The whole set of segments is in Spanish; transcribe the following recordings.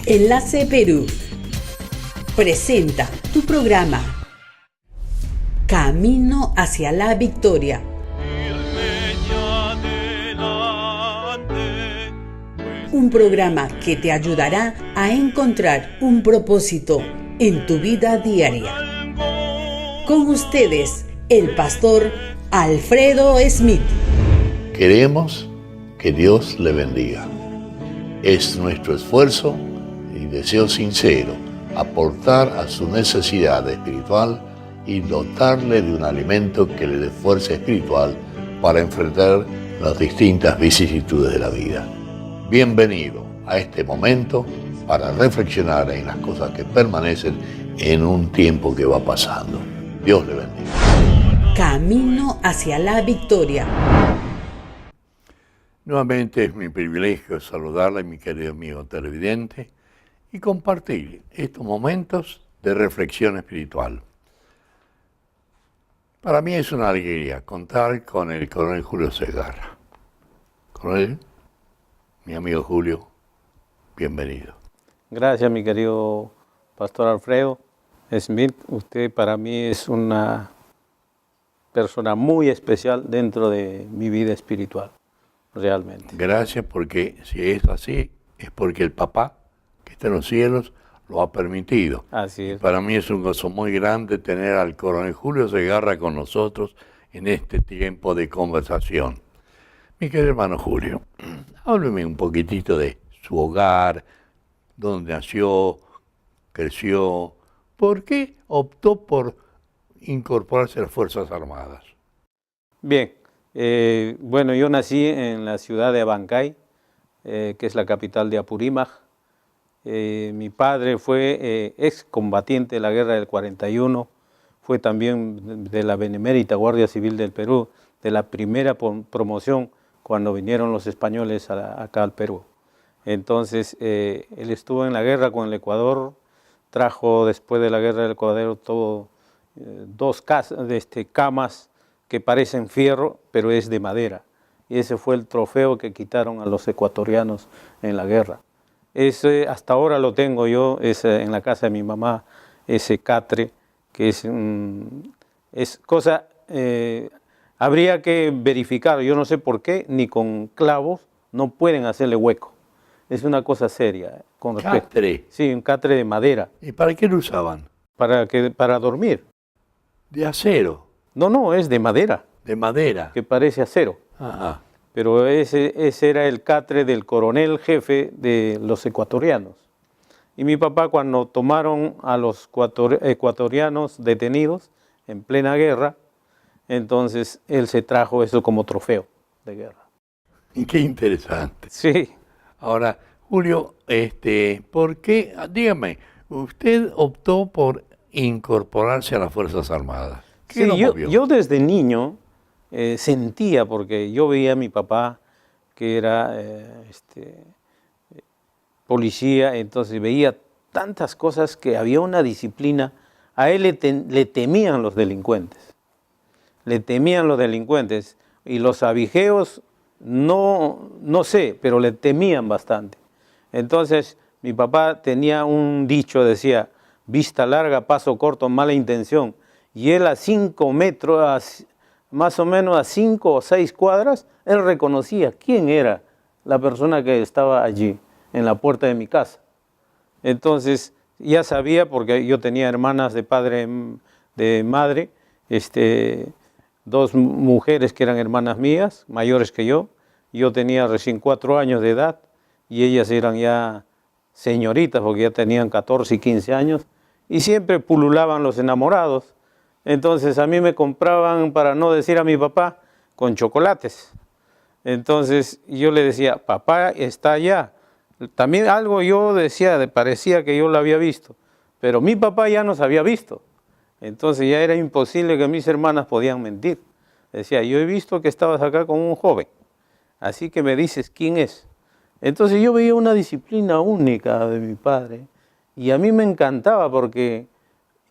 Enlace Perú presenta tu programa Camino hacia la Victoria. Un programa que te ayudará a encontrar un propósito en tu vida diaria. Con ustedes, el pastor Alfredo Smith. Queremos que Dios le bendiga. Es nuestro esfuerzo y deseo sincero aportar a su necesidad espiritual y dotarle de un alimento que le dé fuerza espiritual para enfrentar las distintas vicisitudes de la vida. Bienvenido a este momento para reflexionar en las cosas que permanecen en un tiempo que va pasando. Dios le bendiga. Camino hacia la Victoria. Nuevamente es mi privilegio saludarle, mi querido amigo televidente, y compartir estos momentos de reflexión espiritual. Para mí es una alegría contar con el coronel Julio Segarra. Coronel, mi amigo Julio, bienvenido. Gracias, mi querido pastor Alfredo Smith. Usted para mí es una persona muy especial dentro de mi vida espiritual, realmente. Gracias, porque si es así, es porque el papá que está en los cielos lo ha permitido. Así es. Para mí es un gozo muy grande tener al coronel Julio Segarra con nosotros en este tiempo de conversación. Mi querido hermano Julio, hábleme un poquitito de su hogar, dónde nació, creció, ¿por qué optó por incorporarse a las Fuerzas Armadas? Bien, bueno, yo nací en la ciudad de Abancay, que es la capital de Apurímac. Mi padre fue excombatiente de la guerra del 41, fue también de la Benemérita Guardia Civil del Perú, de la primera promoción cuando vinieron los españoles acá al Perú. Entonces, él estuvo en la guerra con el Ecuador, trajo después de la guerra del Ecuador dos camas que parecen fierro, pero es de madera. Y ese fue el trofeo que quitaron a los ecuatorianos en la guerra. Ese hasta ahora lo tengo yo, en la casa de mi mamá, ese catre, que es cosa... habría que verificar, yo no sé por qué, ni con clavos no pueden hacerle hueco. Es una cosa seria. Con respecto. ¿Catre? Sí, un catre de madera. ¿Y para qué lo usaban? Para dormir. ¿De acero? No, es de madera. ¿De madera? Que parece acero. Ajá. Pero ese era el catre del coronel jefe de los ecuatorianos. Y mi papá, cuando tomaron a los ecuatorianos detenidos en plena guerra, entonces él se trajo eso como trofeo de guerra. Y qué interesante. Sí. Ahora, Julio, ¿por qué? Dígame, usted optó por incorporarse a las Fuerzas Armadas. ¿Qué lo movió? Yo desde niño sentía, porque yo veía a mi papá que era policía, entonces veía tantas cosas que había una disciplina. A él le temían los delincuentes. Le temían los delincuentes y los abigeos no sé, pero le temían bastante. Entonces mi papá tenía un dicho, decía, vista larga, paso corto, mala intención. Y él a 5 metros, más o menos a 5 o 6 cuadras, él reconocía quién era la persona que estaba allí, en la puerta de mi casa. Entonces ya sabía, porque yo tenía hermanas de padre, de madre, 2 mujeres que eran hermanas mías, mayores que yo tenía recién 4 años de edad y ellas eran ya señoritas porque ya tenían 14 y 15 años y siempre pululaban los enamorados. Entonces a mí me compraban, para no decir a mi papá, con chocolates. Entonces yo le decía, papá está allá. También algo yo decía, parecía que yo lo había visto, pero mi papá ya nos había visto. Entonces ya era imposible que mis hermanas podían mentir. Decía, yo he visto que estabas acá con un joven, así que me dices quién es. Entonces yo veía una disciplina única de mi padre y a mí me encantaba porque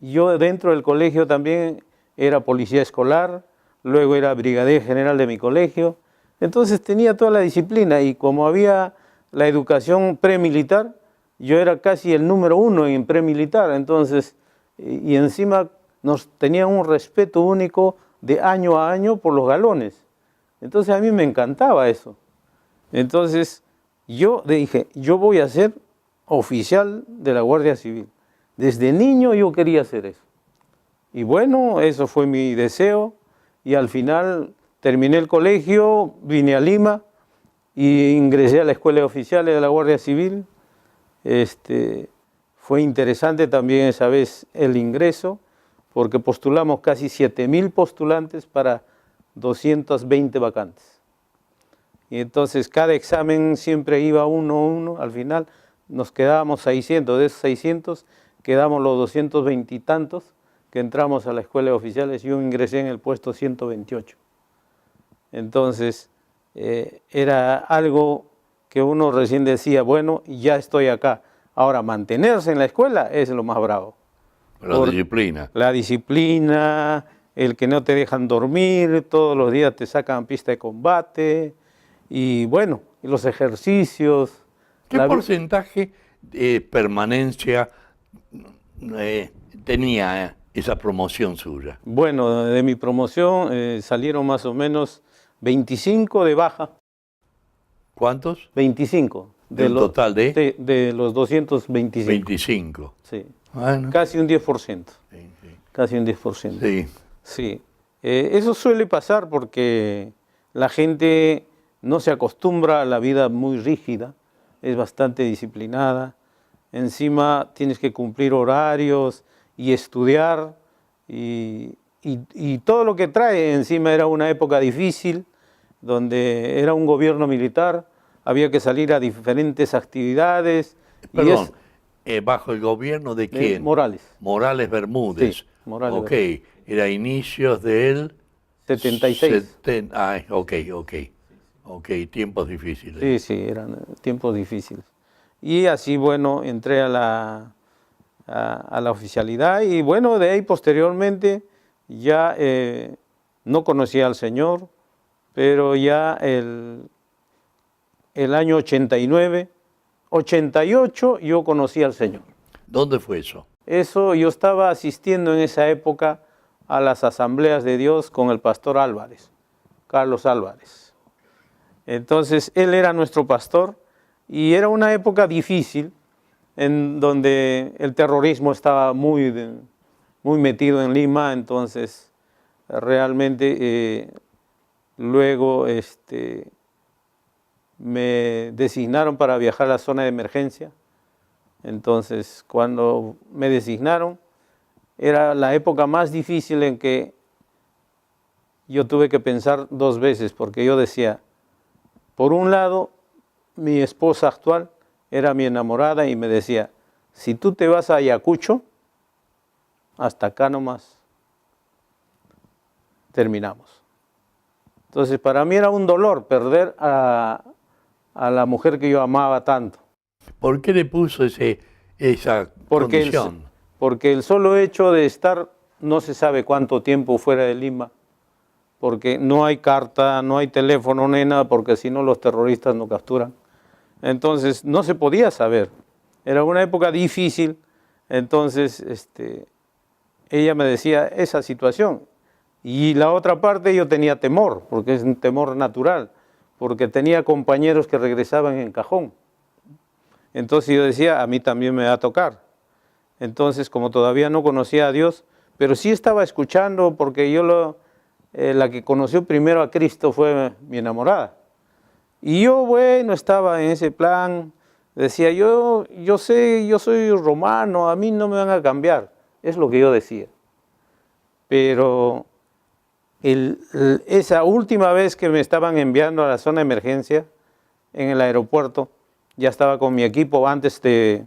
yo dentro del colegio también era policía escolar, luego era brigadier general de mi colegio, entonces tenía toda la disciplina y como había la educación premilitar, yo era casi el número 1 en premilitar, entonces, y encima nos tenían un respeto único de año a año por los galones. Entonces a mí me encantaba eso. Entonces yo dije, yo voy a ser oficial de la Guardia Civil. Desde niño yo quería hacer eso. Y bueno, eso fue mi deseo, y al final terminé el colegio, vine a Lima y ingresé a la Escuela de Oficiales de la Guardia Civil. Fue interesante también esa vez el ingreso, porque postulamos casi 7.000 postulantes para 220 vacantes. Y entonces cada examen siempre iba uno, al final nos quedábamos 600, de esos 600 quedamos los 220 y tantos que entramos a la Escuela de Oficiales. Yo ingresé en el puesto 128. Entonces era algo que uno recién decía, bueno, ya estoy acá. Ahora, mantenerse en la escuela es lo más bravo. La disciplina. La disciplina, el que no te dejan dormir, todos los días te sacan pista de combate, y bueno, y los ejercicios. ¿Qué porcentaje de permanencia tenía esa promoción suya? Bueno, de mi promoción salieron más o menos 25 de baja. ¿Cuántos? 25. ¿Del total de? De los 225. 25. Sí. Bueno. Casi un 10%. Sí. Casi un 10%. Sí. Sí. Eso suele pasar porque la gente no se acostumbra a la vida muy rígida, es bastante disciplinada. Encima tienes que cumplir horarios y estudiar, y todo lo que trae. Encima era una época difícil, donde era un gobierno militar, había que salir a diferentes actividades. Perdón, ¿bajo el gobierno de quién? Morales. Morales Bermúdez. Sí, Morales Ok, Bermúdez. era inicios del... 76. Ok, tiempos difíciles. Sí, sí, eran tiempos difíciles. Y así, bueno, entré a la oficialidad, y bueno, de ahí posteriormente ya no conocía al Señor, pero ya el año 89, 88 yo conocí al Señor. ¿Dónde fue eso? Eso, yo estaba asistiendo en esa época a las asambleas de Dios con el pastor Álvarez, Carlos Álvarez. Entonces, él era nuestro pastor, y era una época difícil, en donde el terrorismo estaba muy metido en Lima. Entonces, realmente, luego me designaron para viajar a la zona de emergencia. Entonces, cuando me designaron, era la época más difícil en que yo tuve que pensar 2 veces, porque yo decía, por un lado, mi esposa actual era mi enamorada y me decía, si tú te vas a Ayacucho, hasta acá nomás terminamos. Entonces, para mí era un dolor perder a la mujer que yo amaba tanto. ¿Por qué le puso esa condición? Porque el solo hecho de estar no se sabe cuánto tiempo fuera de Lima, porque no hay carta, no hay teléfono, no hay nada, porque si no los terroristas nos capturan. Entonces no se podía saber. Era una época difícil. Entonces ella me decía esa situación. Y la otra parte, yo tenía temor, porque es un temor natural, porque tenía compañeros que regresaban en cajón. Entonces yo decía, a mí también me va a tocar. Entonces, como todavía no conocía a Dios, pero sí estaba escuchando, porque yo la que conoció primero a Cristo fue mi enamorada. Y yo, bueno, estaba en ese plan, decía, yo sé, yo soy romano, a mí no me van a cambiar. Es lo que yo decía. Pero esa última vez que me estaban enviando a la zona de emergencia, en el aeropuerto, ya estaba con mi equipo antes de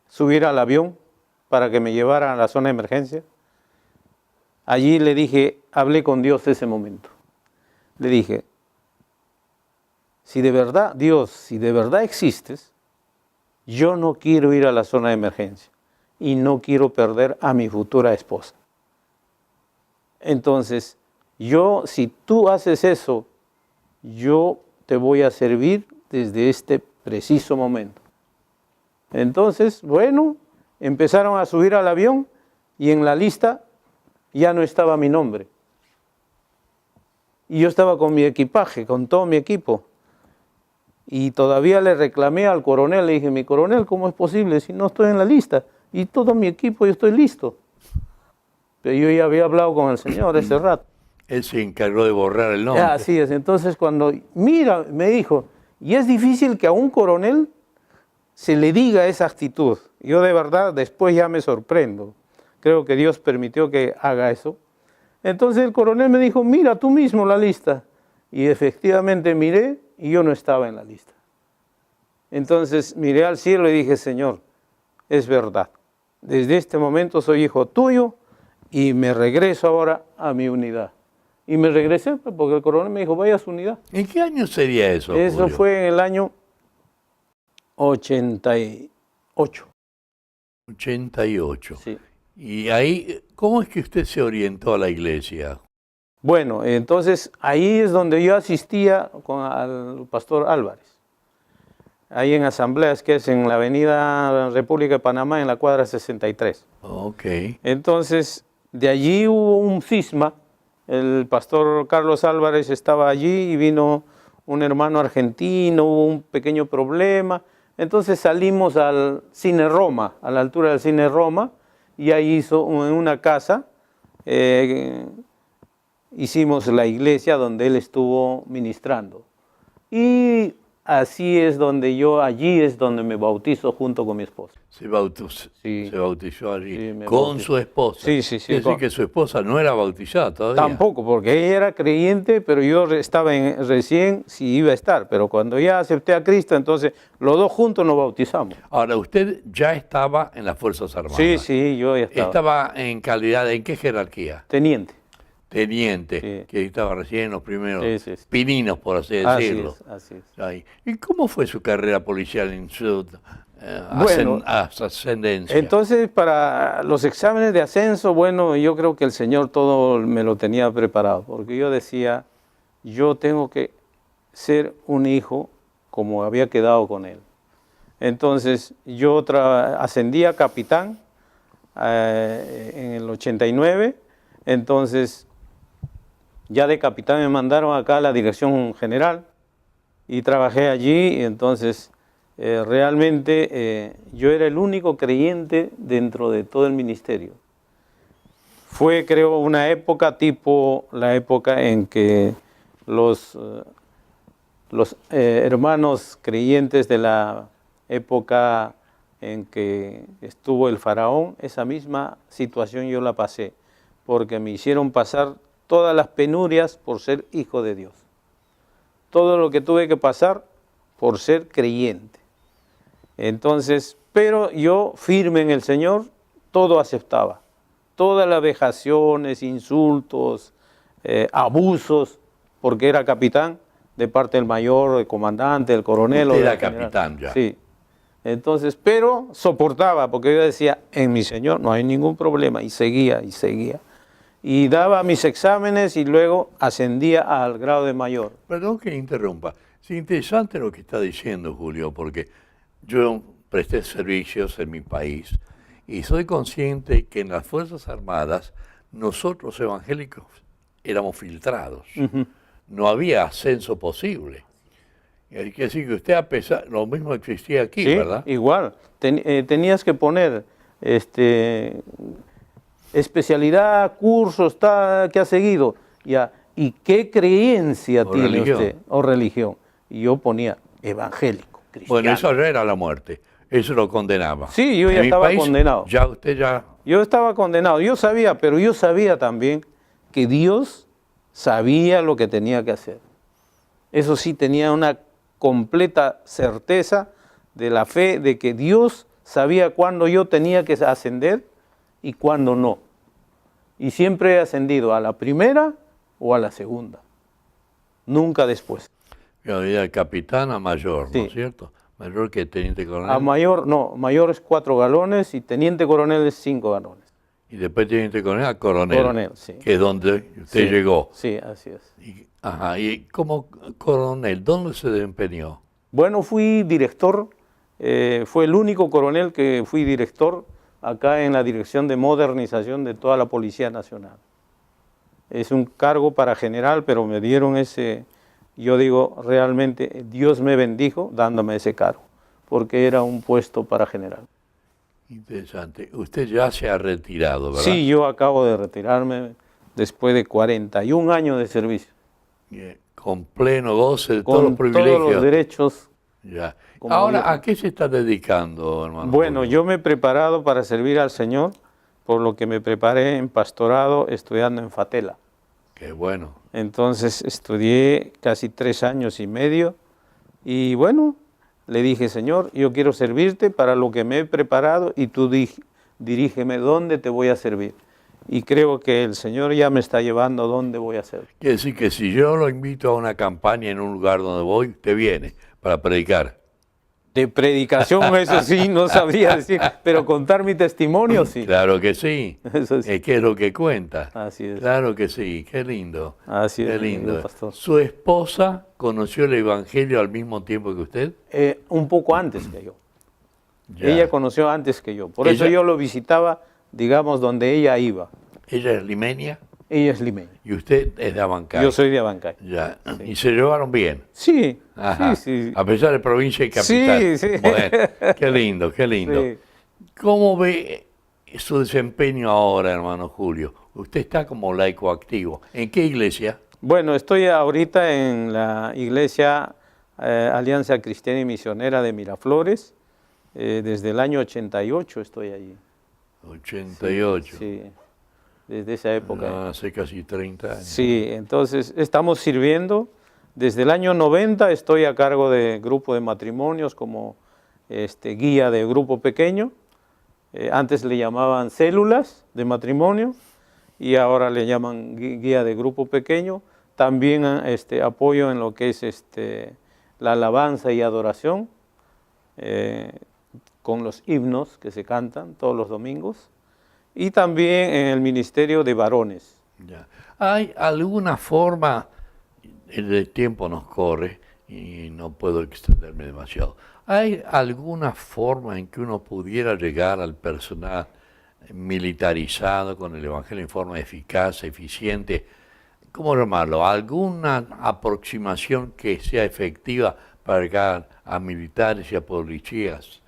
subir al avión para que me llevaran a la zona de emergencia. Allí le dije, hablé con Dios ese momento. Le dije, si de verdad, Dios, si de verdad existes, yo no quiero ir a la zona de emergencia y no quiero perder a mi futura esposa. Entonces, si tú haces eso, yo te voy a servir desde este preciso momento. Entonces, bueno, empezaron a subir al avión y en la lista ya no estaba mi nombre. Y yo estaba con mi equipaje, con todo mi equipo. Y todavía le reclamé al coronel, le dije, mi coronel, ¿cómo es posible si no estoy en la lista? Y todo mi equipo, yo estoy listo. Pero yo ya había hablado con el señor ese rato. Él se encargó de borrar el nombre. Así es, entonces cuando, mira, me dijo, y es difícil que a un coronel se le diga esa actitud. Yo de verdad después ya me sorprendo. Creo que Dios permitió que haga eso. Entonces el coronel me dijo, mira tú mismo la lista. Y efectivamente miré y yo no estaba en la lista. Entonces miré al cielo y dije, Señor, es verdad. Desde este momento soy hijo tuyo y me regreso ahora a mi unidad. Y me regresé porque el coronel me dijo, vaya a su unidad. ¿En qué año sería eso, Eso Julio? fue en el año 88. 88. Sí. Y ahí, ¿cómo es que usted se orientó a la iglesia? Bueno, entonces ahí es donde yo asistía al pastor Álvarez. Ahí en asambleas, que es en la avenida República de Panamá, en la cuadra 63. Ok. Entonces, de allí hubo un cisma. El pastor Carlos Álvarez estaba allí y vino un hermano argentino, hubo un pequeño problema. Entonces salimos al Cine Roma, a la altura del Cine Roma, y ahí en una casa hicimos la iglesia donde él estuvo ministrando. Y así es allí es donde me bautizo junto con mi esposa. Se bautizó allí Sí, con bautizé. su esposa. Sí, sí, sí. Quiere decir que su esposa no era bautizada todavía. Tampoco, porque ella era creyente, pero yo estaba recién si iba a estar. Pero cuando ya acepté a Cristo, entonces los dos juntos nos bautizamos. Ahora, usted ya estaba en las Fuerzas Armadas. Sí, sí, yo ya estaba. ¿Estaba en calidad, en qué jerarquía? Teniente. Teniente, Sí. que estaba recién en los primeros Sí, sí, sí. pininos, por así decirlo. Así es. Ahí. ¿Y cómo fue su carrera policial en su Bueno, ascendencia? Entonces, para los exámenes de ascenso, bueno, yo creo que el Señor todo me lo tenía preparado, porque yo decía, yo tengo que ser un hijo como había quedado con Él. Entonces, yo ascendí a capitán en el 89, entonces ya de capitán me mandaron acá a la dirección general y trabajé allí, y entonces realmente yo era el único creyente dentro de todo el ministerio. Fue, creo, una época tipo la época en que los hermanos creyentes de la época en que estuvo el faraón, esa misma situación yo la pasé, porque me hicieron pasar todas las penurias por ser hijo de Dios. Todo lo que tuve que pasar por ser creyente. Entonces, pero yo firme en el Señor, todo aceptaba. Todas las vejaciones, insultos, abusos, porque era capitán de parte del mayor, del comandante, del coronel. Usted o del era general. capitán ya. Sí. Entonces, pero soportaba, porque yo decía, en mi Señor no hay ningún problema, y seguía, y seguía. Y daba mis exámenes y luego ascendía al grado de mayor. Perdón que interrumpa. Es interesante lo que está diciendo, Julio, porque yo presté servicios en mi país y soy consciente que en las Fuerzas Armadas nosotros evangélicos éramos filtrados. No había ascenso posible. Hay que decir que usted, a pesar, lo mismo existía aquí, Sí, ¿verdad? igual. Tenías que poner especialidad, cursos que ha seguido, ya, y qué creencia O tiene religión. usted, o religión. Y yo ponía evangélico, cristiano. Bueno, eso ya era la muerte. Eso lo condenaba. Sí, yo ya En mi estaba país, condenado. Ya usted ya... Yo estaba condenado, yo sabía, pero yo sabía también que Dios sabía lo que tenía que hacer. Eso sí, tenía una completa certeza de la fe de que Dios sabía cuándo yo tenía que ascender y cuándo no. Y siempre he ascendido a la primera o a la segunda, nunca después. Yo había de capitán a mayor, Sí. ¿no es cierto? Mayor que teniente coronel. A mayor, no, mayor es 4 galones y teniente coronel es 5 galones. Y después teniente coronel a coronel. Coronel, sí. Que es donde usted Sí, llegó. Sí, así es. Y como coronel, ¿dónde se desempeñó? Bueno, fui director fue el único coronel que fui director acá en la Dirección de Modernización de toda la Policía Nacional. Es un cargo para general, pero me dieron ese, yo digo, realmente Dios me bendijo dándome ese cargo, porque era un puesto para general. Interesante. Usted ya se ha retirado, ¿verdad? Sí, yo acabo de retirarme después de 41 años de servicio. Con pleno goce de todos los Con privilegios. todos los derechos. Ya. Como Ahora, Dios. ¿a qué se está dedicando, hermano? Bueno, yo me he preparado para servir al Señor, por lo que me preparé en pastorado estudiando en Fatela. Qué bueno. Entonces estudié casi 3 años y medio y bueno, le dije, Señor, yo quiero servirte para lo que me he preparado y tú dirígeme dónde te voy a servir. Y creo que el Señor ya me está llevando a dónde voy a servir. Quiere decir que si yo lo invito a una campaña en un lugar donde voy, te viene para predicar. De predicación, eso sí, no sabría decir, pero contar mi testimonio, sí. Claro que sí. Eso sí. ¿Qué es lo que cuenta? Así es. Claro que sí. Qué lindo. Así es, Qué lindo. pastor. ¿Su esposa conoció el Evangelio al mismo tiempo que usted? Un poco antes que yo. Ya. Ella conoció antes que yo. Por eso Ella- yo lo visitaba, digamos, donde ella iba. ¿Ella es limeña? Ella es limeña. Y usted es de Abancay. Yo soy de Abancay. Ya. Y se llevaron bien. Sí, Ajá. sí, sí. A pesar de provincia y capital. Sí, sí. Bueno, qué lindo, qué lindo. Sí. ¿Cómo ve su desempeño ahora, hermano Julio? Usted está como laico activo. ¿En qué iglesia? Bueno, estoy ahorita en la iglesia Alianza Cristiana y Misionera de Miraflores. Desde el año 88 estoy allí. 88. Sí, desde esa época. No, hace casi 30 años. Sí, entonces estamos sirviendo. Desde el año 90 estoy a cargo de grupo de matrimonios como guía de grupo pequeño. Antes le llamaban células de matrimonio y ahora le llaman guía de grupo pequeño. También apoyo en lo que es la alabanza y adoración con los himnos que se cantan todos los domingos. Y también en el ministerio de varones. Ya. ¿Hay alguna forma, el tiempo nos corre y no puedo extenderme demasiado, ¿hay alguna forma en que uno pudiera llegar al personal militarizado con el Evangelio en forma eficaz, eficiente? ¿Cómo llamarlo? ¿Alguna aproximación que sea efectiva para llegar a militares y a policías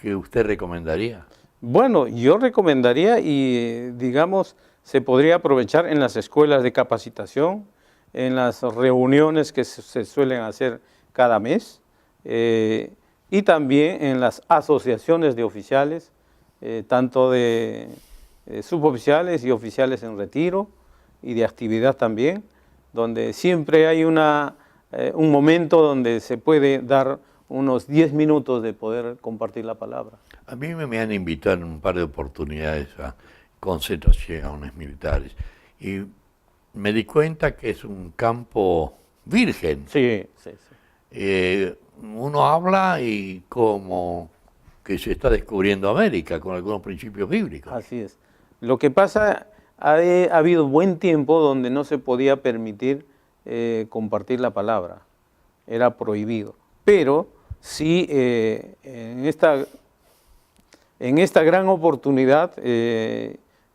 que usted recomendaría? Bueno, yo recomendaría y digamos se podría aprovechar en las escuelas de capacitación, en las reuniones que se suelen hacer cada mes y también en las asociaciones de oficiales, tanto de suboficiales y oficiales en retiro y de actividad también, donde siempre hay un momento donde se puede dar unos 10 minutos de poder compartir la palabra. A mí me han invitado en un par de oportunidades a concentraciones militares y me di cuenta que es un campo virgen. Sí, sí, sí. Uno habla y como que se está descubriendo América con algunos principios bíblicos. Así es. Lo que pasa, ha habido buen tiempo donde no se podía permitir compartir la palabra, era prohibido. Pero sí, en esta gran oportunidad,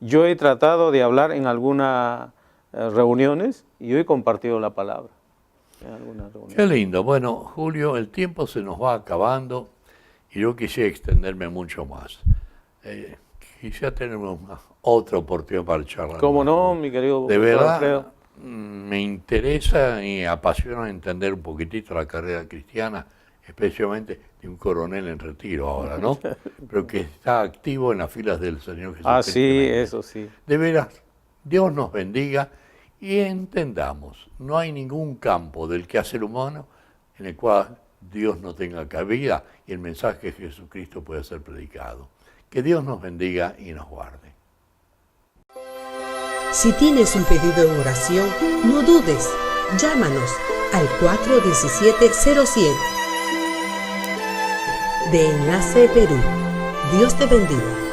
yo he tratado de hablar en algunas reuniones y yo he compartido la palabra. En algunas reuniones. Qué lindo. Bueno, Julio, el tiempo se nos va acabando y yo quisiera extenderme mucho más. Quisiera tener otra oportunidad para charlar. ¿Cómo más. no, mi querido De verdad, Alfredo? me interesa y apasiona entender un poquitito la carrera cristiana, especialmente de un coronel en retiro ahora, ¿no? Pero que está activo en las filas del Señor Jesucristo. Ah, sí, eso sí. De veras, Dios nos bendiga y entendamos, no hay ningún campo del quehacer humano en el cual Dios no tenga cabida y el mensaje de Jesucristo pueda ser predicado. Que Dios nos bendiga y nos guarde. Si tienes un pedido de oración, no dudes, llámanos al 417-0100 de Enlace Perú. Dios te bendiga.